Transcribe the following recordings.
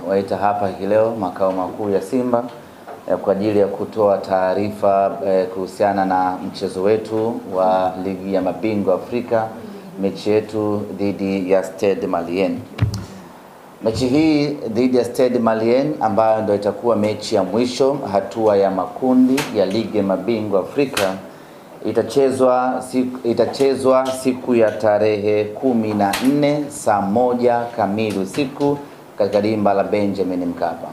tumewaita hapa hii leo makao makuu ya Simba kwa ajili ya kutoa taarifa kuhusiana na mchezo wetu wa ligi ya mabingwa Afrika, mechi yetu dhidi ya Stade Malien. Mechi hii dhidi ya Stade Malien ambayo ndio itakuwa mechi ya mwisho hatua ya makundi ya ligi ya mabingwa Afrika itachezwa siku ya tarehe 14 saa 1 kamili usiku katika dimba la Benjamin Mkapa.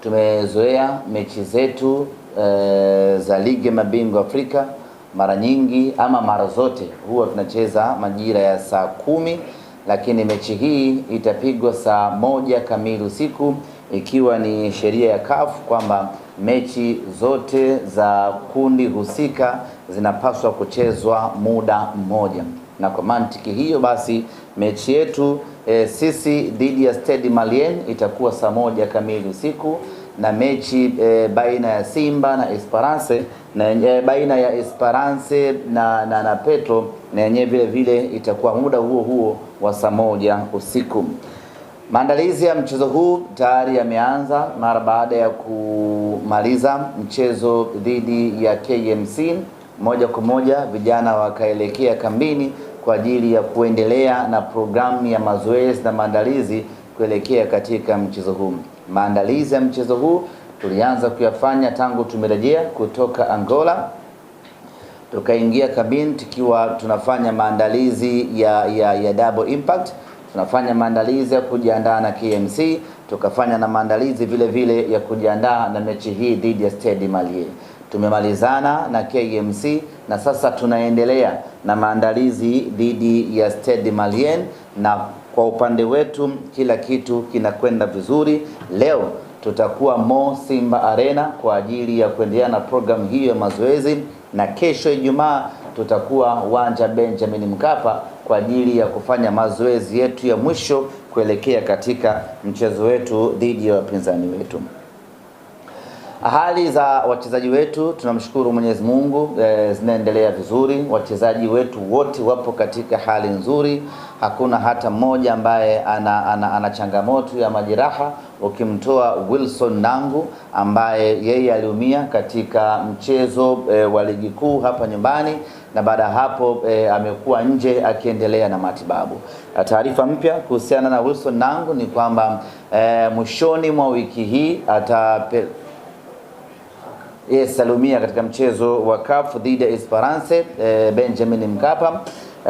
Tumezoea mechi zetu za ligi ya mabingwa Afrika mara nyingi ama mara zote huwa tunacheza majira ya saa 10, lakini mechi hii itapigwa saa 1 kamili usiku, ikiwa ni sheria ya CAF kwamba mechi zote za kundi husika zinapaswa kuchezwa muda mmoja. Na kwa mantiki hiyo basi mechi yetu sisi dhidi ya Stade Malien itakuwa saa 1 kamili usiku, na mechi baina ya Simba na Esperance na baina ya Esperance na Petro na yenyewe vile vile itakuwa muda huo huo wa saa 1 usiku. Maandalizi ya mchezo huu tayari yameanza mara baada ya kumaliza mchezo dhidi ya KMC. Moja kwa moja vijana wakaelekea kambini kwa ajili ya kuendelea na programu ya mazoezi na maandalizi kuelekea katika mchezo huu. Maandalizi ya mchezo huu tulianza kuyafanya tangu tumerejea kutoka Angola. Tukaingia kambini tukiwa tunafanya maandalizi ya double impact. Tunafanya maandalizi ya kujiandaa na KMC, tukafanya na maandalizi vile vile ya kujiandaa na mechi hii dhidi ya Stade Malien. Tumemalizana na KMC na sasa tunaendelea na maandalizi dhidi ya Stade Malien, na kwa upande wetu kila kitu kinakwenda vizuri. Leo tutakuwa Mo Simba Arena kwa ajili ya kuendelea na program hiyo ya mazoezi, na kesho Ijumaa tutakuwa uwanja Benjamin Mkapa kwa ajili ya kufanya mazoezi yetu ya mwisho kuelekea katika mchezo wetu dhidi ya wapinzani wetu. Hali za wachezaji wetu tunamshukuru Mwenyezi Mungu, zinaendelea vizuri. Wachezaji wetu wote wapo katika hali nzuri. Hakuna hata mmoja ambaye ana changamoto ya majeraha, ukimtoa Wilson Nangu ambaye yeye aliumia katika mchezo wa ligi kuu hapa nyumbani, na baada hapo amekuwa nje akiendelea na matibabu. Taarifa mpya kuhusiana na Wilson Nangu ni kwamba mwishoni mwa wiki hii salumia katika mchezo wa CAF dhidi ya Esperance Benjamin Mkapa.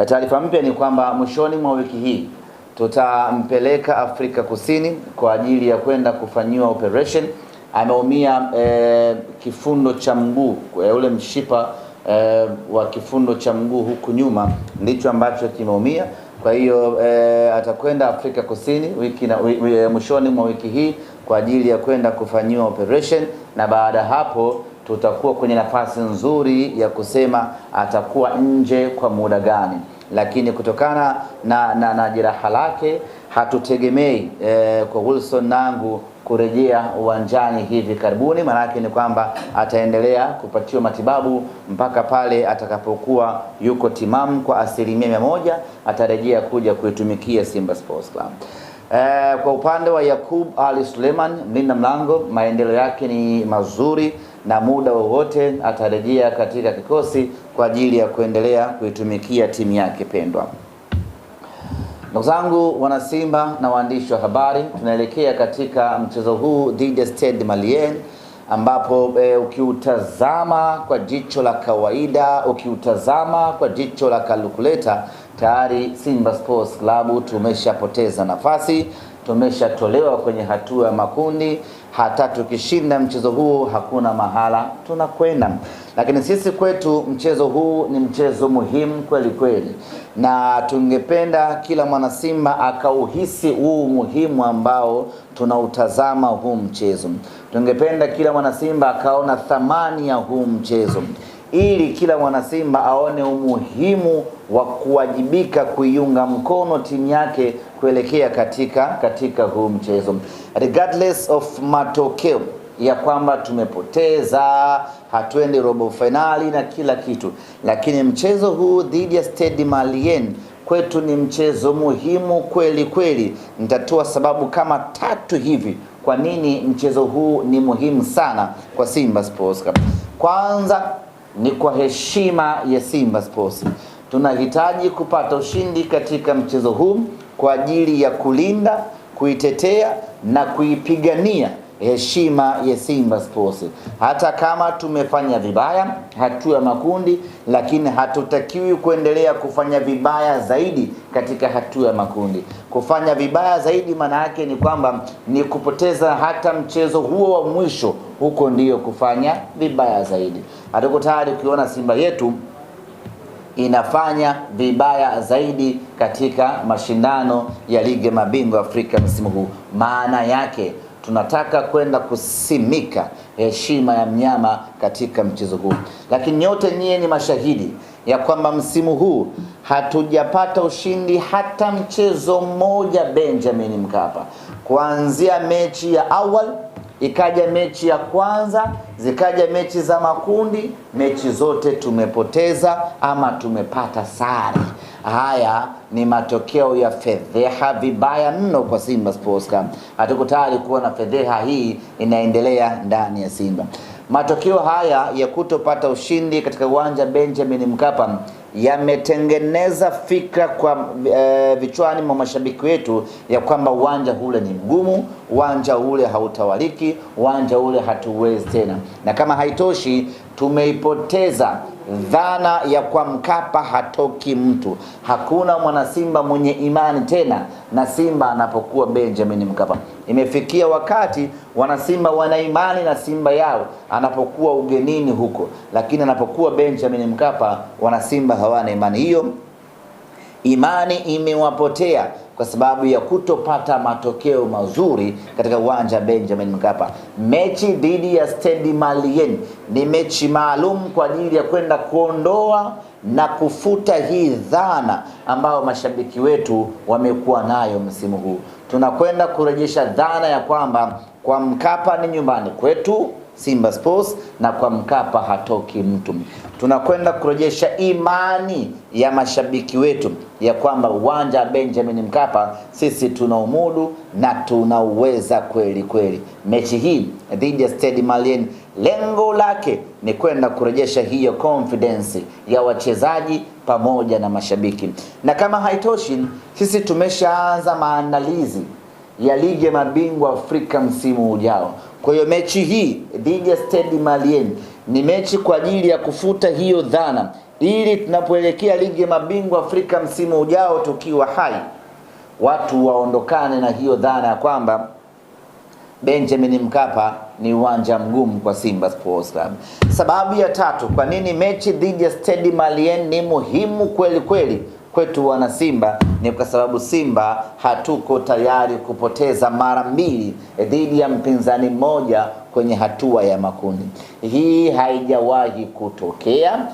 Taarifa mpya ni kwamba mwishoni mwa wiki hii tutampeleka Afrika Kusini kwa ajili ya kwenda kufanyiwa operation. Ameumia kifundo cha mguu, ule mshipa wa kifundo cha mguu huku nyuma ndicho ambacho kimeumia. Kwa hiyo atakwenda Afrika Kusini mwishoni mwa wiki hii kwa ajili ya kwenda kufanyiwa operation, na baada hapo tutakuwa kwenye nafasi nzuri ya kusema atakuwa nje kwa muda gani. Lakini kutokana na jeraha lake hatutegemei kwa Wilson Nangu kurejea uwanjani hivi karibuni. Maana yake ni kwamba ataendelea kupatiwa matibabu mpaka pale atakapokuwa yuko timamu kwa 100%, atarejea kuja kuitumikia Simba Sports Club. Kwa upande wa Yakub Ali Suleiman, mlinda mlango, maendeleo yake ni mazuri na muda wowote atarejea katika kikosi kwa ajili ya kuendelea kuitumikia timu yake pendwa. Ndugu zangu wana Simba na waandishi wa habari, tunaelekea katika mchezo huu dhidi ya Stade Malien ambapo ukiutazama kwa jicho la kawaida, ukiutazama kwa jicho la kalkuleta, tayari Simba Sports Club tumeshapoteza nafasi, tumeshatolewa kwenye hatua ya makundi. Hata tukishinda mchezo huu hakuna mahala tunakwenda. Lakini sisi kwetu mchezo huu ni mchezo muhimu kweli kweli, na tungependa kila mwana Simba akauhisi huu muhimu ambao tunautazama huu mchezo. Tungependa kila mwana Simba akaona thamani ya huu mchezo, ili kila mwana Simba aone umuhimu wa kuwajibika kuiunga mkono timu yake kuelekea katika huu mchezo. Regardless of matokeo ya kwamba tumepoteza, hatuendi robo finali na kila kitu, lakini mchezo huu dhidi ya Stade Malien kwetu ni mchezo muhimu kweli kweli. Nitatoa sababu kama 3 hivi kwa nini mchezo huu ni muhimu sana kwa Simba Sports Club. Kwanza ni kwa heshima ya Simba Sports. Tunahitaji kupata ushindi katika mchezo huu kwa ajili ya kulinda, kuitetea na kuipigania heshima ya Simba Sports. Hata kama tumefanya vibaya hatua ya makundi, lakini hatutakiwi kuendelea kufanya vibaya zaidi katika hatua ya makundi. Kufanya vibaya zaidi maana yake ni kwamba ni kupoteza hata mchezo huo wa mwisho, huko ndiyo kufanya vibaya zaidi. Hatuko tayari kuona Simba yetu inafanya vibaya zaidi katika mashindano ya ligi ya mabingwa Afrika msimu huu. Maana yake tunataka kwenda kusimika heshima ya mnyama katika mchezo huu. Lakini nyote nyie ni mashahidi ya kwamba msimu huu hatujapata ushindi hata mchezo mmoja Benjamin Mkapa. Kuanzia mechi ya awali, ikaja mechi ya kwanza, zikaja mechi za makundi, mechi zote tumepoteza ama tumepata sare. Haya ni matokeo ya fedheha vibaya mno kwa Simba Sports Club. Hatuko tayari kuona fedheha hii inaendelea ndani ya Simba. Matokeo haya ya kutopata ushindi katika uwanja Benjamin Mkapa yametengeneza fikra kwa vichwani mwa mashabiki wetu ya kwamba uwanja ule ni mgumu, uwanja ule hautawaliki, uwanja ule hatuwezi tena. Na kama haitoshi, tumeipoteza dhana ya kwa Mkapa hatoki mtu. Hakuna mwana Simba mwenye imani tena na Simba anapokuwa Benjamin Mkapa. Imefikia wakati wana Simba wana imani na Simba yao anapokuwa ugenini huko, lakini anapokuwa Benjamin Mkapa wana Simba hawana imani. Hiyo imani imewapotea kwa sababu ya kutopata matokeo mazuri katika uwanja Benjamin Mkapa. Mechi dhidi ya Stade Malien ni mechi maalum kwa ajili ya kwenda kuondoa na kufuta hii dhana ambayo mashabiki wetu wamekuwa nayo msimu huu. Tunakwenda kurejesha dhana ya kwamba kwa Mkapa ni nyumbani kwetu Simba Sports na kwa Mkapa hatoki mtu. Tunakwenda kurejesha imani ya mashabiki wetu ya kwamba uwanja Benjamin Mkapa sisi tunaumudu na tunauweza kweli kweli. Mechi hii dhidi ya Stade Malien lengo lake ni kwenda kurejesha hiyo confidence ya wachezaji pamoja na mashabiki. Na kama haitoshi, sisi tumeshaanza maandalizi ya ligi ya mabingwa Afrika msimu ujao. Kwa hiyo mechi hii dhidi ya Stade Malien ni mechi kwa ajili ya kufuta hiyo dhana, ili tunapoelekea ligi ya mabingwa Afrika msimu ujao tukiwa hai, watu waondokane na hiyo dhana ya kwamba Benjamin Mkapa ni uwanja mgumu kwa Simba Sports Club. Sababu ya 3 kwa nini mechi dhidi ya Stade Malien ni muhimu kweli kweli kwetu wana Simba ni kwa sababu Simba hatuko tayari kupoteza mara 2 dhidi ya mpinzani mmoja kwenye hatua ya makundi. Hii haijawahi kutokea